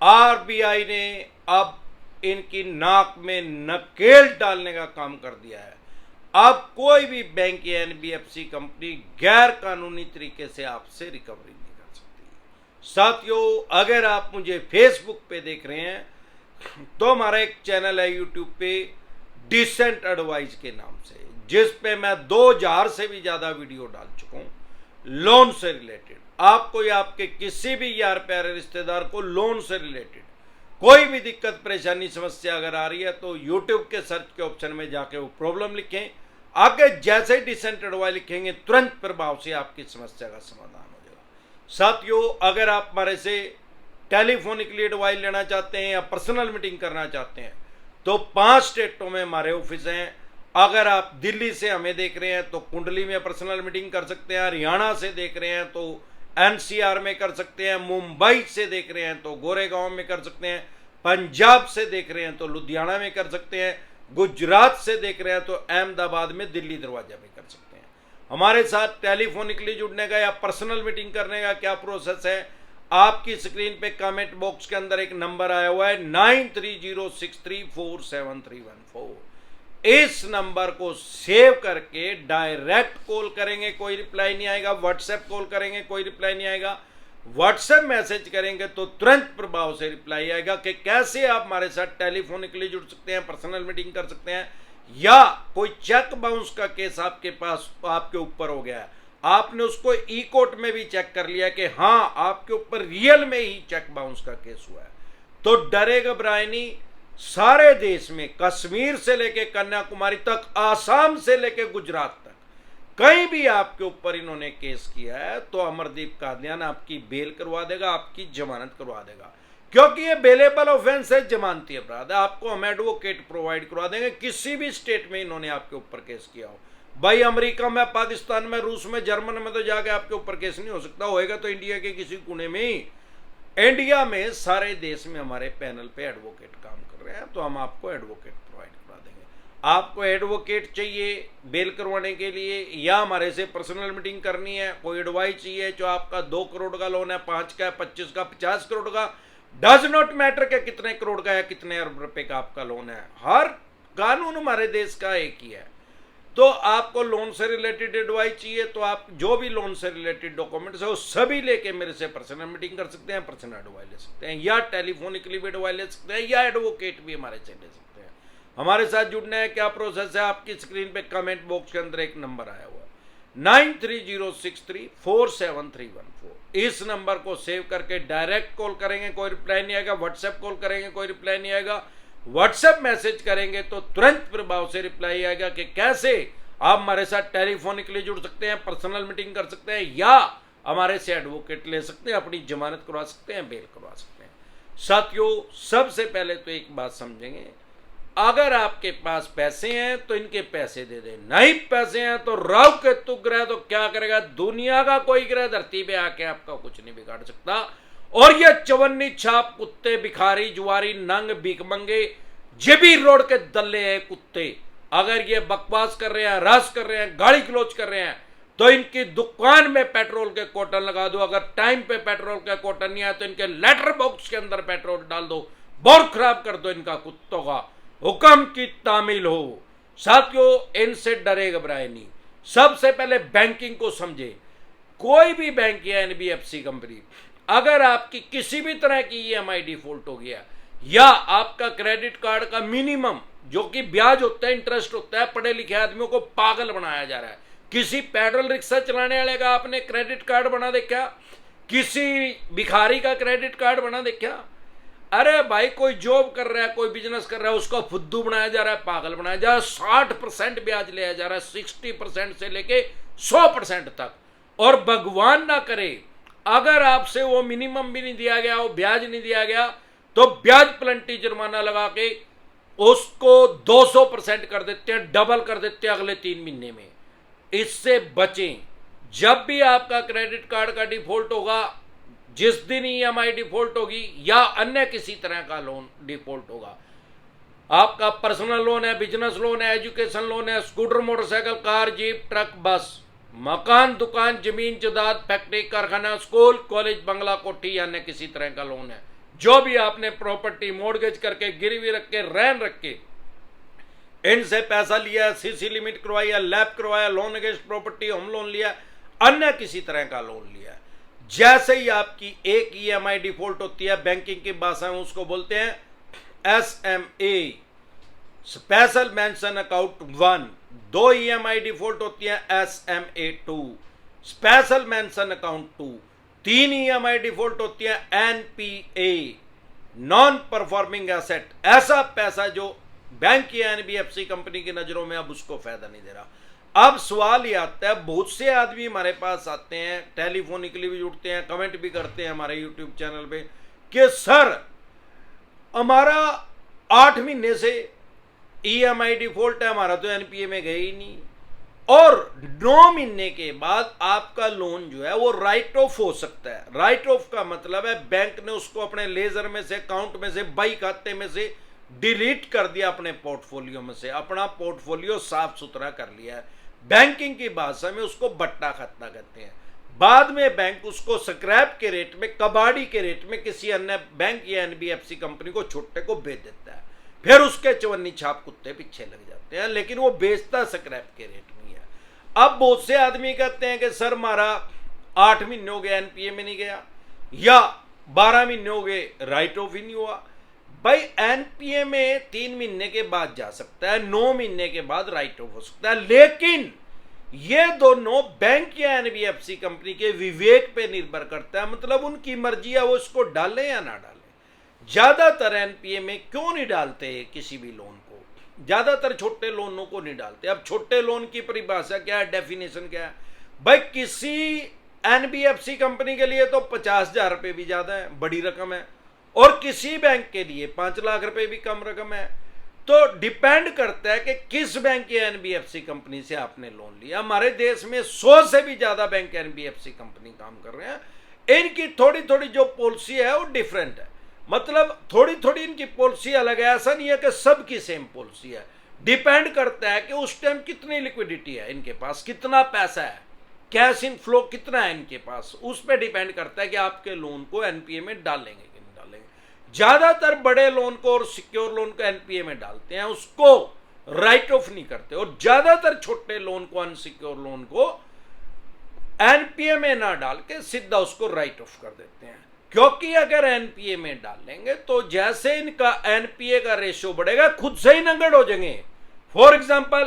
RBI ने अब इनकी नाक में नकेल डालने का काम कर दिया है। अब कोई भी बैंक या एनबीएफसी कंपनी गैर कानूनी तरीके से आपसे रिकवरी नहीं कर सकती। साथियों, अगर आप मुझे फेसबुक पे देख रहे हैं तो हमारा एक चैनल है यूट्यूब पे डिसेंट एडवाइस के नाम से, जिस पे मैं 2000 से भी ज्यादा वीडियो डाल चुका हूं लोन से रिलेटेड। आपको या आपके किसी भी यार प्यारे रिश्तेदार को लोन से रिलेटेड कोई भी दिक्कत परेशानी समस्या अगर आ रही है तो यूट्यूब के सर्च के ऑप्शन में जाके वो प्रॉब्लम लिखें। आगे जैसे ही डिसेंट एडवाइस लिखेंगे तुरंत प्रभाव से आपकी समस्या का समाधान हो जाएगा। साथियों, अगर आप हमारे से टेलीफोनिकली एडवाइस लेना चाहते हैं या पर्सनल मीटिंग करना चाहते हैं तो 5 स्टेटों में हमारे ऑफिस हैं। अगर आप दिल्ली से हमें देख रहे हैं तो कुंडली में पर्सनल मीटिंग कर सकते हैं, हरियाणा से देख रहे हैं तो एनसीआर में कर सकते हैं, मुंबई से देख रहे हैं तो गोरेगांव में कर सकते हैं, पंजाब से देख रहे हैं तो लुधियाना में कर सकते हैं, गुजरात से देख रहे हैं तो अहमदाबाद में दिल्ली दरवाजा में कर सकते हैं। हमारे साथ टेलीफोनिकली जुड़ने का या पर्सनल मीटिंग करने का क्या प्रोसेस है, आपकी स्क्रीन पे कमेंट बॉक्स के अंदर एक नंबर आया हुआ है 9306347314। इस नंबर को सेव करके डायरेक्ट कॉल करेंगे, कोई रिप्लाई नहीं आएगा। व्हाट्सएप कॉल करेंगे, कोई रिप्लाई नहीं आएगा। व्हाट्सएप मैसेज करेंगे तो तुरंत प्रभाव से रिप्लाई आएगा कि कैसे आप हमारे साथ टेलीफोनिकली जुड़ सकते हैं, पर्सनल मीटिंग कर सकते हैं, या कोई चेक बाउंस का केस आपके पास आपके ऊपर हो गया है, आपने उसको ई कोर्ट में भी चेक कर लिया कि हाँ आपके ऊपर रियल में ही चेक बाउंस का केस हुआ है, तो डरे घबराए नहीं। सारे देश में कश्मीर से लेके कन्याकुमारी तक, आसाम से लेके गुजरात तक कहीं भी आपके ऊपर इन्होंने केस किया है तो अमरदीप कादियान आपकी बेल करवा देगा, आपकी जमानत करवा देगा, क्योंकि ये बेलेबल ऑफेंस है, जमानती अपराध है। आपको हम एडवोकेट प्रोवाइड करवा देंगे किसी भी स्टेट में इन्होंने आपके ऊपर केस किया हो। भाई अमेरिका में, पाकिस्तान में, रूस में, जर्मन में तो जाके आपके ऊपर केस नहीं हो सकता, होएगा तो इंडिया के किसी कोने में ही। इंडिया में सारे देश में हमारे पैनल पे एडवोकेट काम कर रहे हैं, तो हम आपको एडवोकेट प्रोवाइड करवा देंगे। आपको एडवोकेट चाहिए बेल करवाने के लिए या हमारे से पर्सनल मीटिंग करनी है, कोई एडवाइस चाहिए, जो आपका 2 करोड़ का लोन है, 5 का, 25 का, 50 करोड़ का, डज नॉट मैटर के कितने करोड़ का है, कितने अरब रुपए का आपका लोन है, हर कानून हमारे देश का एक ही है। तो आपको लोन से रिलेटेड एडवाइस चाहिए तो आप जो भी लोन से रिलेटेड डॉक्यूमेंट्स है वो सभी लेके मेरे से पर्सनल मीटिंग कर सकते हैं, पर्सनल एडवाइस ले सकते हैं, या टेलीफोनिकली भी एडवाइस ले सकते हैं, या एडवोकेट भी हमारे से ले सकते हैं। हमारे साथ जुड़ने है क्या प्रोसेस है, आपकी स्क्रीन पे कमेंट बॉक्स के अंदर एक नंबर आया हुआ है 9306347314। इस नंबर को सेव करके डायरेक्ट कॉल करेंगे, कोई रिप्लाई नहीं आएगा। व्हाट्सएप कॉल करेंगे, कोई रिप्लाई नहीं आएगा। व्हाट्सएप मैसेज करेंगे तो तुरंत प्रभाव से रिप्लाई आएगा कि कैसे आप हमारे साथ टेलीफोनिकली जुड़ सकते हैं, पर्सनल मीटिंग कर सकते हैं, या हमारे से एडवोकेट ले सकते हैं, अपनी जमानत करवा सकते हैं, बेल करवा सकते हैं। साथियों, सबसे पहले तो एक बात समझेंगे, अगर आपके पास पैसे हैं तो इनके पैसे दे दें, नहीं पैसे हैं तो राहु केतु ग्रह तो क्या करेगा, दुनिया का कोई ग्रह धरती पे आके आपका कुछ नहीं बिगाड़ सकता। और ये चवन्नी छाप कुत्ते, भिखारी, जुआरी, नंग, भीखमंगे, जेबी रोड के दल्ले हैं कुत्ते, अगर ये बकवास कर रहे हैं, रस कर रहे हैं, गाड़ी क्लोज कर रहे हैं तो इनकी दुकान में पेट्रोल के कोटन लगा दो। अगर टाइम पे पेट्रोल का कोटन नहीं आया तो इनके लेटर बॉक्स के अंदर पेट्रोल डाल दो, बहुत खराब कर दो इनका कुत्तों का, हुक्म की तामील हो। साथियों, इनसे डरे घबराए नहीं। सबसे पहले बैंकिंग को समझे। कोई भी बैंक या एनबीएफसी कंपनी अगर आपकी किसी भी तरह की ईएमआई डिफॉल्ट हो गया, या आपका क्रेडिट कार्ड का मिनिमम जो कि ब्याज होता है, इंटरेस्ट होता है, पढ़े लिखे आदमियों को पागल बनाया जा रहा है। किसी पैडल रिक्शा चलाने वाले का आपने क्रेडिट कार्ड बना देखा, किसी भिखारी का क्रेडिट कार्ड बना देखा? अरे भाई, कोई जॉब कर रहा है, कोई बिजनेस कर रहा है, उसका फुद्दू बनाया जा रहा है, पागल बनाया जा रहा है। 60% ब्याज लिया जा रहा है, 60% से लेके 100% तक। और भगवान ना करे अगर आपसे वो मिनिमम भी नहीं दिया गया, वो ब्याज नहीं दिया गया, तो ब्याज प्लंटी जुर्माना लगा के उसको 200% कर देते हैं, डबल कर देते हैं अगले 3 महीने में। इससे बचें। जब भी आपका क्रेडिट कार्ड का डिफॉल्ट होगा, जिस दिन ईएमआई डिफॉल्ट होगी या अन्य किसी तरह का लोन डिफॉल्ट होगा, आपका पर्सनल लोन है, बिजनेस लोन है, एजुकेशन लोन है, scooter, motorcycle, car, jeep, truck, बस, मकान, दुकान, जमीन, जायदाद, फैक्ट्री, कारखाना, स्कूल, कॉलेज, बंगला, कोठी या अन्य किसी तरह का लोन है, जो भी आपने प्रॉपर्टी मॉर्गेज करके गिरवी रख के रहन रख के इनसे पैसा लिया, सीसी लिमिट करवाया, लैब करवाया, loan against property, home loan लिया, अन्य किसी तरह का लोन लिया, जैसे ही आपकी एक ईएमआई डिफॉल्ट होती है, बैंकिंग की भाषा में उसको बोलते हैं SMA, special mention account 1। 2 EMI default होती है SMA2, special mention account 2। 3 EMI default होती है NPA, नॉन परफॉर्मिंग एसेट, ऐसा पैसा जो बैंक या एनबीएफसी कंपनी की नजरों में अब उसको फायदा नहीं दे रहा। अब सवाल ये आता है, बहुत से आदमी हमारे पास आते हैं, टेलीफोनिकली भी जुड़ते हैं, कमेंट भी करते हैं हमारे यूट्यूब चैनल पे कि सर हमारा 8 महीने से ईएमआई डिफॉल्ट है, हमारा तो एनपीए में गए ही नहीं, और 9 महीने के बाद आपका लोन जो है वो राइट ऑफ हो सकता है। राइट ऑफ का मतलब है बैंक ने उसको अपने लेजर में से, अकाउंट में से, बाई खाते में से डिलीट कर दिया, अपने पोर्टफोलियो में से अपना पोर्टफोलियो साफ सुथरा कर लिया है। बैंकिंग की भाषा में उसको बट्टा खाता कहते हैं। बाद में बैंक उसको स्क्रैप के रेट में, कबाड़ी के रेट में किसी अन्य बैंक या एनबीएफसी कंपनी को, छुट्टे को बेच देता है, फिर उसके चवन्नी छाप कुत्ते पीछे लग जाते हैं, लेकिन वो बेचता स्क्रैप के रेट में है। अब बहुत से आदमी कहते हैं कि सर हमारा 8 महीने हो गए एनपीए में नहीं गया, या 12 महीने हो गए राइट ऑफ ही नहीं हुआ। भाई एनपीए में 3 महीने के बाद जा सकता है, 9 महीने के बाद राइट ऑफ हो सकता है, लेकिन ये दोनों बैंक या एनबीएफसी कंपनी के विवेक पे निर्भर करता है, मतलब उनकी मर्जी है वो इसको डाले या ना डाले। ज्यादातर एनपीए में क्यों नहीं डालते किसी भी लोन को, ज्यादातर छोटे लोनों को नहीं डालते। अब छोटे लोन की परिभाषा क्या है, डेफिनेशन क्या है? भाई किसी एनबीएफसी कंपनी के लिए तो 50,000 रुपए भी ज्यादा है, बड़ी रकम है, और किसी बैंक के लिए 5 लाख रुपए भी कम रकम है। तो डिपेंड करता है कि किस बैंक या एनबीएफसी कंपनी से आपने लोन लिया। हमारे देश में 100 से भी ज्यादा बैंक एनबीएफसी कंपनी काम कर रहे हैं। इनकी थोड़ी थोड़ी जो पॉलिसी है वो डिफरेंट है, मतलब थोड़ी थोड़ी इनकी पॉलिसी अलग है। ऐसा नहीं है कि सबकी सेम पॉलिसी है, डिपेंड करता है कि उस टाइम कितनी लिक्विडिटी है इनके पास, कितना पैसा है, कैश इन फ्लो कितना है इनके पास, उस पर डिपेंड करता है कि आपके लोन को एनपीए में डालेंगे कि नहीं डालेंगे। ज्यादातर बड़े लोन को और सिक्योर लोन को एनपीए में डालते हैं, उसको राइट ऑफ नहीं करते, और ज्यादातर छोटे लोन को, अनसिक्योर लोन को एनपीए में ना डाल के सीधा उसको राइट ऑफ कर देते हैं। क्योंकि अगर एनपीए में डालेंगे तो जैसे इनका एनपीए का रेशियो बढ़ेगा, खुद से ही नंगड़ हो जाएंगे। फॉर एग्जांपल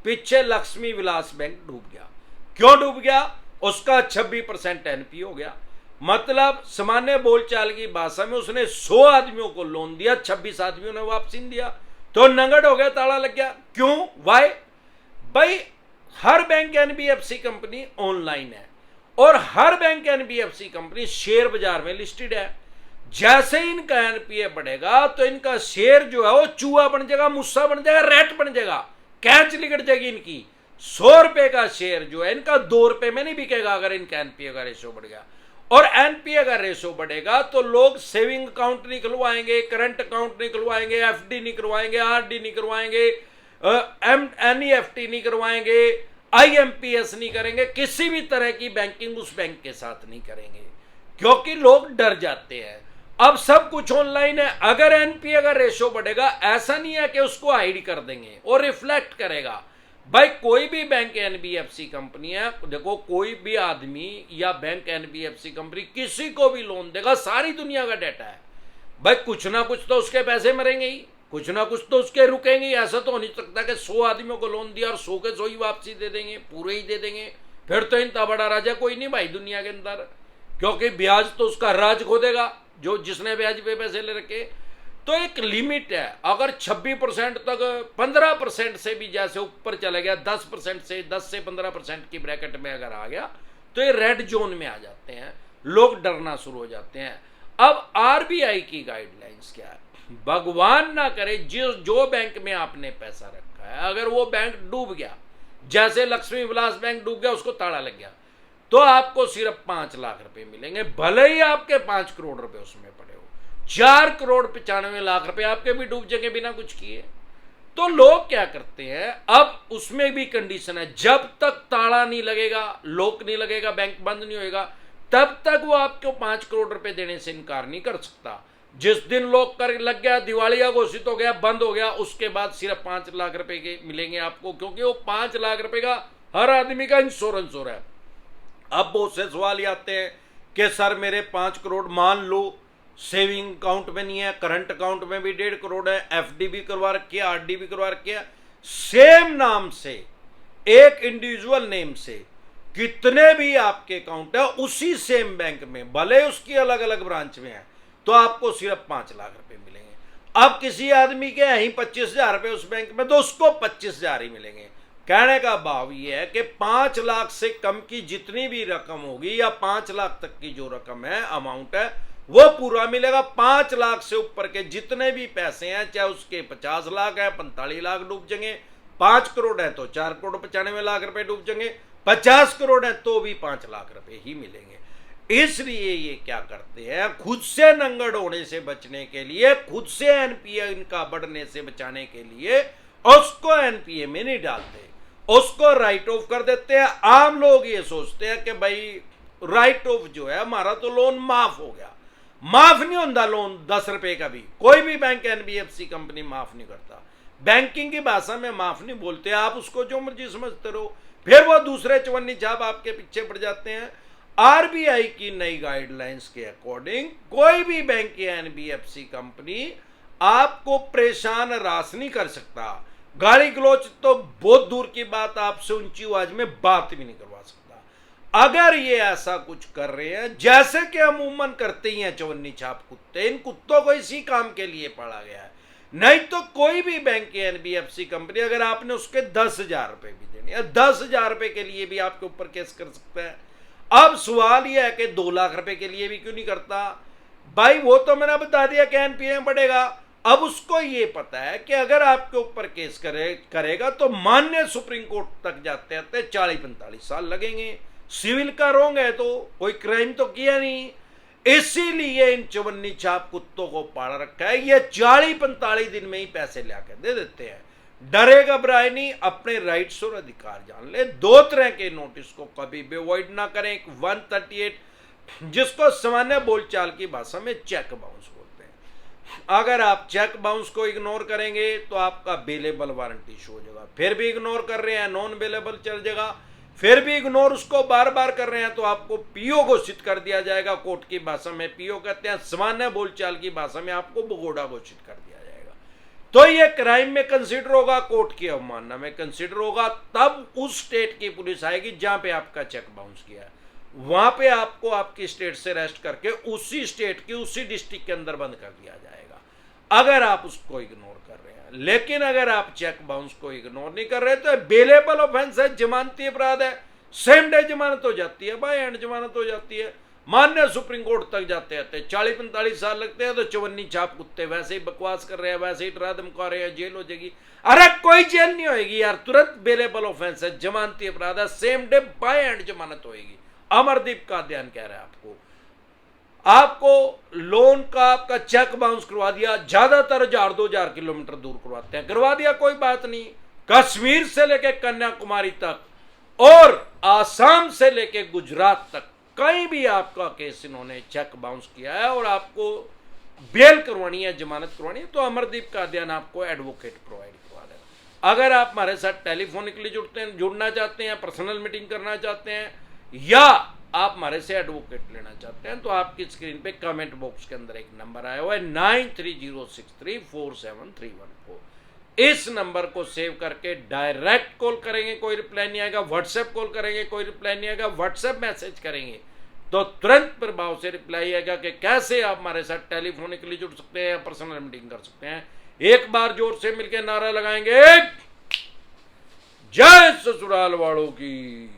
पीछे लक्ष्मी विलास बैंक डूब गया, क्यों डूब गया? उसका 26% एनपीए हो गया, मतलब सामान्य बोलचाल की भाषा में उसने 100 आदमियों को लोन दिया, 26 आदमियों ने वापसी नहीं दिया, तो नंगड़ हो गया, ताला लग गया। क्यों? वाई? भाई हर बैंक एनबीएफसी कंपनी ऑनलाइन है, और हर बैंक एनबीएफसी कंपनी शेयर बाजार में लिस्टेड है। जैसे इनका एनपीए बढ़ेगा तो इनका शेयर जो है वो चूहा बन जाएगा, मुस्सा बन जाएगा, रैट बन जाएगा, कैच लिगड़ जाएगी इनकी। 100 रुपए का शेयर जो है इनका 2 रुपए में नहीं बिकेगा अगर इनका एनपीए का रेशो बढ़ गया। और एनपीए का रेशो बढ़ेगा तो लोग सेविंग अकाउंट नहीं खुलवाएंगे, करंट अकाउंट नहीं खुलवाएंगे, एफडी नहीं करवाएंगे, आरडी नहीं करवाएंगे, एनईएफटी नहीं करवाएंगे, आईएमपीएस नहीं करेंगे, किसी भी तरह की बैंकिंग उस बैंक के साथ नहीं करेंगे, क्योंकि लोग डर जाते हैं। अब सब कुछ ऑनलाइन है, अगर एनपीए का रेशो बढ़ेगा, ऐसा नहीं है कि उसको हाइड कर देंगे और रिफ्लेक्ट करेगा। भाई कोई भी बैंक एनबीएफसी कंपनी है, देखो कोई भी आदमी या बैंक एनबीएफसी कंपनी किसी को भी लोन देगा, सारी दुनिया का डेटा है। भाई कुछ ना कुछ तो उसके पैसे मरेंगे ही, कुछ ना कुछ तो उसके रुकेंगे। ऐसा तो हो नहीं सकता कि 100 आदमियों को लोन दिया और 100 के 100 ही वापसी दे देंगे, पूरे ही दे देंगे। फिर तो इतना बड़ा राजा कोई नहीं भाई दुनिया के अंदर, क्योंकि ब्याज तो उसका राज खो देगा जो जिसने ब्याज पे पैसे ले रखे। तो एक लिमिट है, अगर 26% तक 15% से भी जैसे ऊपर चला गया, 10% से 10 से 15% की ब्रैकेट में अगर आ गया तो ये रेड जोन में आ जाते हैं, लोग डरना शुरू हो जाते हैं। अब आरबीआई की गाइडलाइंस क्या है? भगवान ना करे जो बैंक में आपने पैसा रखा है अगर वो बैंक डूब गया, जैसे लक्ष्मी विलास बैंक डूब गया, उसको ताला लग गया, तो आपको सिर्फ 5 लाख रुपए मिलेंगे, भले ही आपके 5 करोड़ रुपए उसमें पड़े हो। 4 करोड़ 95 लाख रुपए आपके भी डूब जाएंगे बिना कुछ किए। तो लोग क्या करते हैं, अब उसमें भी कंडीशन है, जब तक ताला नहीं लगेगा, लॉक नहीं लगेगा, बैंक बंद नहीं होएगा, तब तक वो आपको 5 करोड़ रुपए देने से इनकार नहीं कर सकता। जिस दिन लॉक कर लग गया, दिवालिया घोषित हो गया, बंद हो गया, उसके बाद सिर्फ 5 लाख रुपए के मिलेंगे आपको, क्योंकि वो 5 लाख रुपए का हर आदमी का इंश्योरेंस हो रहा है। अब बहुत से सवाल आते हैं कि सर मेरे 5 करोड़ मान लो सेविंग अकाउंट में नहीं है, करंट अकाउंट में भी 1.5 करोड़ है, एफडी भी करवा रखी है, आरडी भी करवा रखी है, सेम नाम से एक इंडिविजुअल नेम से कितने भी आपके अकाउंट है उसी सेम बैंक में, भले उसकी अलग अलग ब्रांच में है, तो आपको सिर्फ 5 लाख रुपए मिलेंगे। अब किसी आदमी के यहीं 25,000 रुपए उस बैंक में, तो उसको 25,000 ही मिलेंगे। कहने का भाव ये है कि 5 लाख से कम की जितनी भी रकम होगी या 5 लाख तक की जो रकम है, अमाउंट है, वो पूरा मिलेगा। 5 लाख से ऊपर के जितने भी पैसे हैं, चाहे उसके 50 लाख है, 45 लाख डूब जाएंगे, 5 करोड़ है तो 4 करोड़ 95 लाख रुपए डूब जाएंगे, 50 करोड़ है तो भी 5 लाख रुपए ही मिलेंगे। इसलिए ये क्या करते हैं, खुद से नंगड़ होने से बचने के लिए, खुद से एनपीए इनका बढ़ने से बचाने के लिए उसको एनपीए में नहीं डालते, उसको राइट ऑफ कर देते हैं। आम लोग ये सोचते हैं कि भाई राइट ऑफ जो है हमारा तो लोन माफ हो गया। माफ नहीं होता लोन 10 रुपए का भी, कोई भी बैंक एनबीएफसी कंपनी माफ नहीं करता। बैंकिंग की भाषा में माफ नहीं बोलते, आप उसको जो मर्जी समझते रहो, फिर वो दूसरे चवन्नी छाप आपके पीछे पड़ जाते हैं। आरबीआई की नई गाइडलाइंस के अकॉर्डिंग कोई भी बैंक या एनबीएफसी कंपनी आपको परेशान रास नहीं कर सकता। गाली गलौच तो बहुत दूर की बात, आपसे ऊंची आवाज में बात भी नहीं करवा सकता। अगर ये ऐसा कुछ कर रहे हैं, जैसे कि अमूमन करते ही हैं चवन्नी छाप कुत्ते, इन कुत्तों को इसी काम के लिए पाला गया है। नहीं तो कोई भी बैंक की एनबीएफसी कंपनी, अगर आपने उसके 10,000 रुपए भी देने या 10,000 रुपए के लिए भी आपके ऊपर केस कर सकता है। अब सवाल यह है कि 2 लाख रुपए के लिए भी क्यों नहीं करता भाई? वो तो मैंने बता दिया कि एनपीए में बढ़ेगा। अब उसको ये पता है कि अगर आपके ऊपर केस करेगा तो मान्य सुप्रीम कोर्ट तक जाते जाते 40-45 साल लगेंगे। सिविल का रोंग है तो कोई क्राइम तो किया नहीं, इसीलिए इन चवन्नी छाप कुत्तों को पाल रखा है। ये 40-45 दिन में ही पैसे लाके दे देते हैं। डरे घबराए नहीं, अपने राइट्स और अधिकार जान ले। 2 तरह के नोटिस को कभी भी अवॉइड ना करें। 138 जिसको सामान्य बोलचाल की भाषा में चेक बाउंस बोलते हैं। अगर आप चेक बाउंस को इग्नोर करेंगे तो आपका बेलेबल वारंटी इशू हो जाएगा। फिर भी इग्नोर कर रहे हैं, नॉन बेलेबल चल जाएगा। फिर भी इग्नोर उसको बार बार कर रहे हैं तो आपको पीओ घोषित कर दिया जाएगा। कोर्ट की भाषा में पीओ कहते हैं, सामान्य बोलचाल की भाषा में आपको भगोड़ा घोषित कर दिया जाएगा। तो ये क्राइम में कंसीडर होगा, कोर्ट की अवमानना में कंसीडर होगा। तब उस स्टेट की पुलिस आएगी जहां पे आपका चेक बाउंस किया है, वहां पे आपको आपकी स्टेट से अरेस्ट करके उसी स्टेट की उसी डिस्ट्रिक्ट के अंदर बंद कर दिया जाएगा, अगर आप उसको इग्नोर कर रहे हैं। लेकिन अगर आप चेक बाउंस को इग्नोर नहीं कर रहे तो बेलेबल ऑफेंस है, जमानती अपराध है। सेम डे जमानत हो जाती है, बाय एंड जमानत हो जाती है। मान्य सुप्रीम कोर्ट तक जाते जाते 40-45 साल लगते हैं। तो चवन्नी छाप कुत्ते वैसे ही बकवास कर रहे हैं, वैसे ही डरा धमका रहे हैं, जेल हो जाएगी। अरे कोई जेल नहीं होगी यार, तुरंत बेलेबल ऑफेंस है, जमानती अपराध है, सेम डे बाय एंड जमानत होगी। अमरदीप का ध्यान कह रहा है आपको लोन का आपका चेक बाउंस करवा दिया। ज्यादातर 1,000-2,000 किलोमीटर दूर करवाते हैं, करवा दिया कोई बात नहीं। कश्मीर से लेके कन्याकुमारी तक और आसाम से लेके गुजरात तक कहीं भी आपका केस इन्होंने चेक बाउंस किया है और आपको बेल करवानी है, जमानत करवानी है, तो अमरदीप का ध्यान आपको एडवोकेट प्रोवाइड करवा देगा। अगर आप हमारे साथ टेलीफोनिकली जुड़ना चाहते हैं, पर्सनल मीटिंग करना चाहते हैं, या आप हमारे से एडवोकेट लेना चाहते हैं, तो आपकी स्क्रीन पे कमेंट बॉक्स के अंदर एक नंबर आया हुआ है 9306347314। इस नंबर को सेव करके डायरेक्ट कॉल करेंगे, कोई रिप्लाई नहीं आएगा। व्हाट्सएप कॉल करेंगे, कोई रिप्लाई नहीं आएगा। व्हाट्सएप मैसेज करेंगे तो तुरंत प्रभाव से रिप्लाई आएगा कि कैसे आप हमारे साथ टेलीफोनिकली जुड़ सकते हैं या पर्सनल मीटिंग कर सकते हैं। एक बार जोर से मिलकर नारा लगाएंगे, जय ससुराल वालों की।